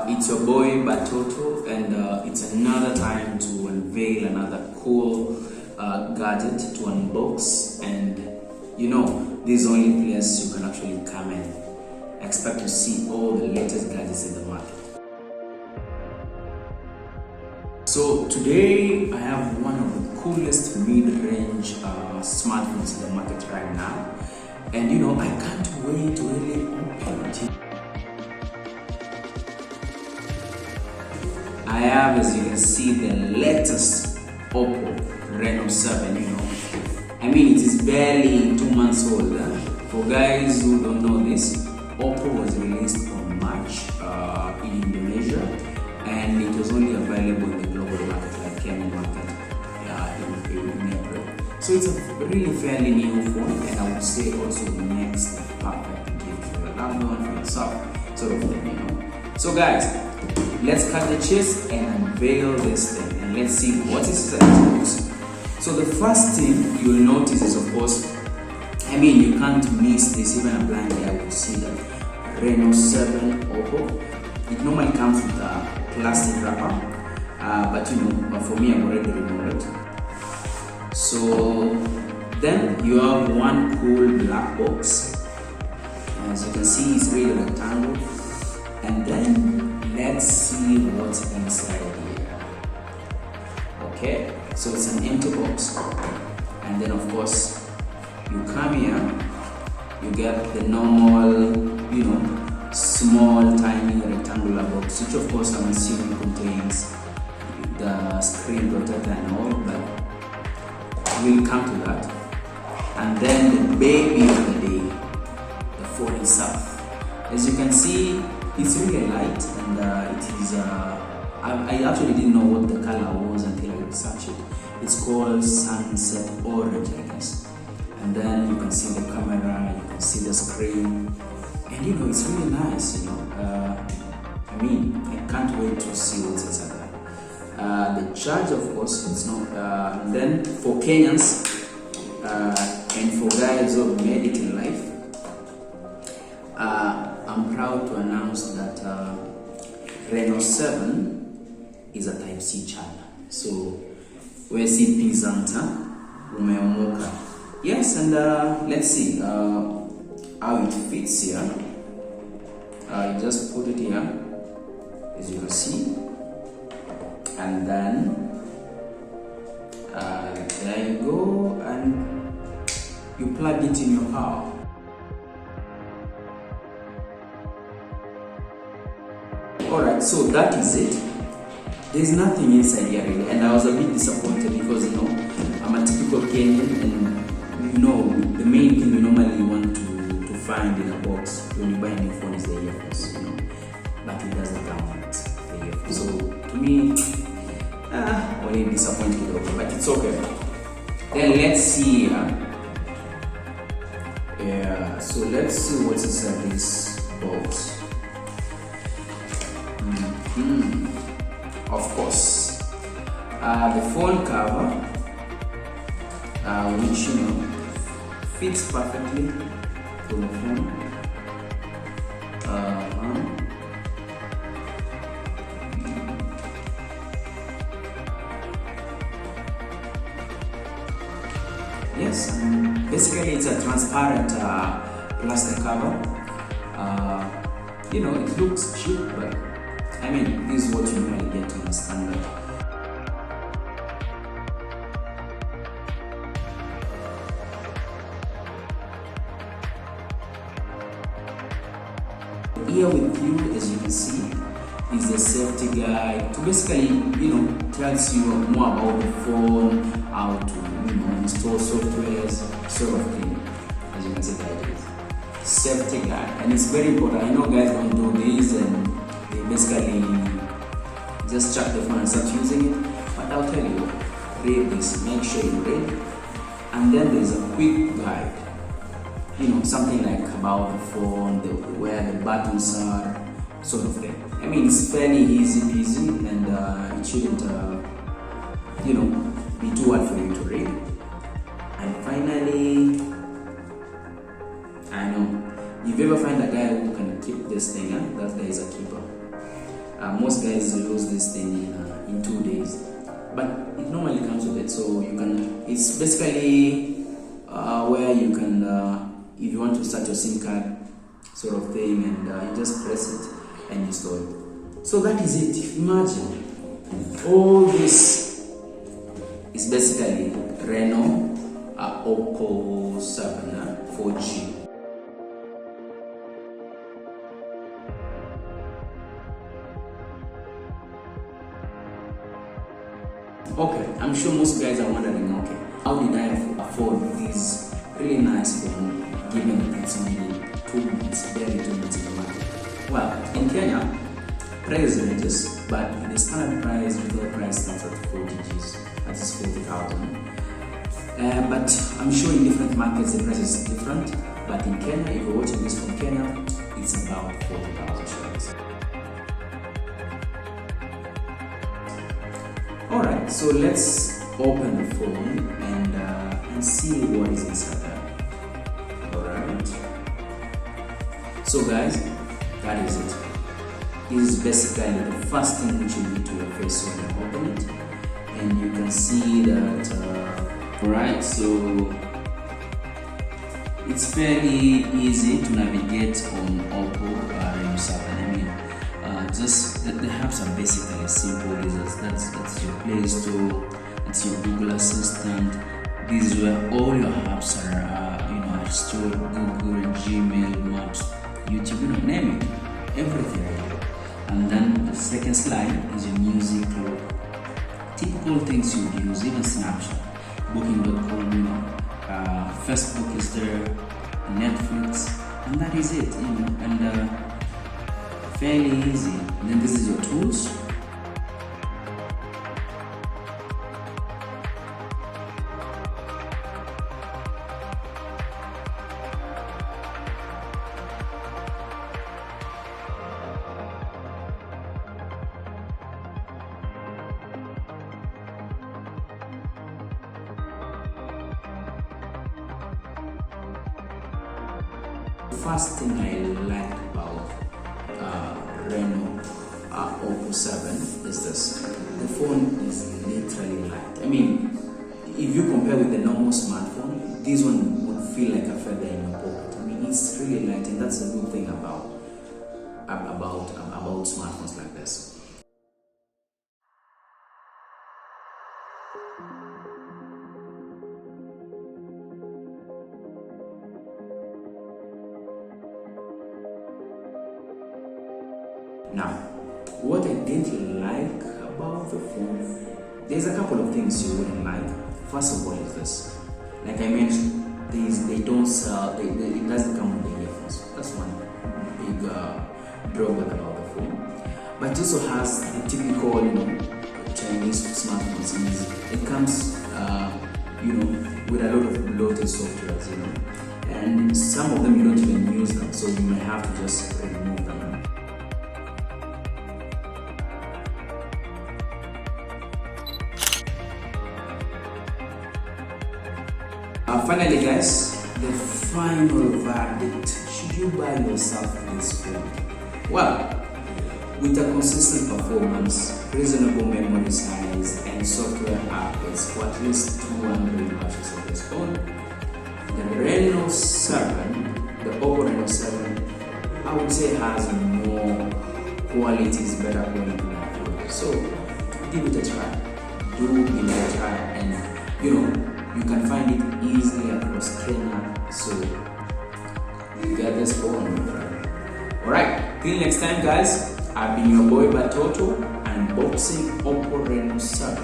It's your boy Batoto, and it's another time to unveil another cool gadget to unbox. And you know, this is the only place you can actually come and expect to see all the latest gadgets in the market. So today I have one of the coolest mid-range smartphones in the market right now, and you know, I can't wait to really open it. I have, as you can see, the latest Oppo Reno 7, you know. I mean, it is barely 2 months old. For guys who don't know this, Oppo was released on March in Indonesia, and it was only available in the global market, like Kenyan market, in April. So it's a really fairly new phone, and I would say also makes the perfect gift for your loved one, for yourself, sort of thing, you know. So guys, let's cut the chase and unveil this thing, and let's see what is inside this box. So the first thing you will notice is, of course, I mean, you can't miss this. Even a blind guy will see that Reno 7 Oppo. It normally comes with a plastic wrapper, but you know, for me, I've already removed it. So then you have one cool black box. As you can see, it's really rectangle. And then let's see what's inside here. Okay, so it's an empty box, and then of course you come here, you get the normal, you know, small tiny rectangular box, which of course I'm assuming contains the screen protector and all, but we'll come to that. And then the baby of the day, the phone itself. As you can see, it's really light, and it is I actually didn't know what the color was until I researched it. It's called sunset orange, I guess. And then you can see the camera, you can see the screen, and you know, it's really nice, you know. I mean, I can't wait to see what's inside that. The charge, of course, it's not. And then for Kenyans and for guys who have made it in life, I'm proud to announce that Reno 7 is a Type-C charger. So, we see Pizanta, umeomoka. Yes, and let's see how it fits here. You just put it here, as you can see, and then there you go, and you plug it in your power. Alright, so that is it. There's nothing inside here really, and I was a bit disappointed because, you know, I'm a typical Kenyan, and you know, the main thing you normally want to find in a box when you buy a new phone is the earphones, you know, but it doesn't come with the earphones. So to me, only disappointed, but it's okay. Then let's see. Yeah, so let's see what's inside this box. Of course, the phone cover, which, you know, fits perfectly to the phone. Yes, basically it's a transparent plastic cover. You know, it looks cheap, but I mean, this is what you normally get on a standard. Here with you, as you can see, is the safety guide to basically, you know, tells you more about the phone, how to, you know, install softwares, sort of thing. As you can see, that is safety guide, and it's very important. I know guys don't do this, and they basically just chuck the phone and start using it, but I'll tell you, read this, make sure you read. And then there's a quick guide, you know, something like about the phone, where the buttons are, sort of thing. I mean, it's fairly easy peasy, and it shouldn't you know, be too hard for you to read. And finally, I know, if you ever find a guy who can keep this thing, that guy is a keeper. Most guys lose this thing in 2 days, but it normally comes with it. So you can. It's basically where you can, if you want to start your SIM card sort of thing, and you just press it and install it. So that is it. Imagine all this is basically Reno Oppo 7 4G. Okay, I'm sure most guys are wondering, okay, how did I afford this really nice phone given that it's only 2 months, barely 2 months in the market? Well, in Kenya, price ranges, but the standard price, retail price starts at 40 Gs, that is 40,000. But I'm sure in different markets the price is different, but in Kenya, if you're watching this from Kenya, it's about 40,000 shillings. Alright, so let's open the phone and see what is inside there. Alright. So guys, that is it. This is basically the first thing which you need to face when you open it. And you can see that, alright, so it's fairly easy to navigate on Oppo Reno 7. I mean, just the apps are basically simple. That's your Play Store, that's your Google Assistant. This is where all your apps are stored: Google, Gmail, Maps, YouTube, name it, everything. And then the second slide is your music, typical things you would use, even Snapchat, Booking.com, Facebook is there, Netflix, and that is it. And fairly easy. And then this is your tools. The first thing I like about Reno Oppo 7 is this. The phone is literally light. I mean, if you compare with the normal smartphone, this one would feel like a feather in your pocket. I mean, it's really light, and that's a good thing about smartphones like this. Now, what I didn't like about the phone, there's a couple of things you wouldn't like. First of all is this. Like I mentioned, they don't sell, it doesn't come with the earphones. That's one big drawback about the phone. But it also has the typical, Chinese smartphones. It comes, with a lot of bloated softwares, and some of them you don't even use them, so you may have to just remove them. Finally guys, the final verdict. Should you buy yourself this phone? Well, with a consistent performance, reasonable memory size, and software updates for at least 200 batches of this phone, the Reno 7, the Oppo Reno 7, I would say has more qualities, better quality than the phone. So give it a try. Do give it a try, and you can find it easily across Kenya, so you get this phone, my friend. Alright, till next time guys, I've been your boy Batoto, unboxing Oppo Reno 7.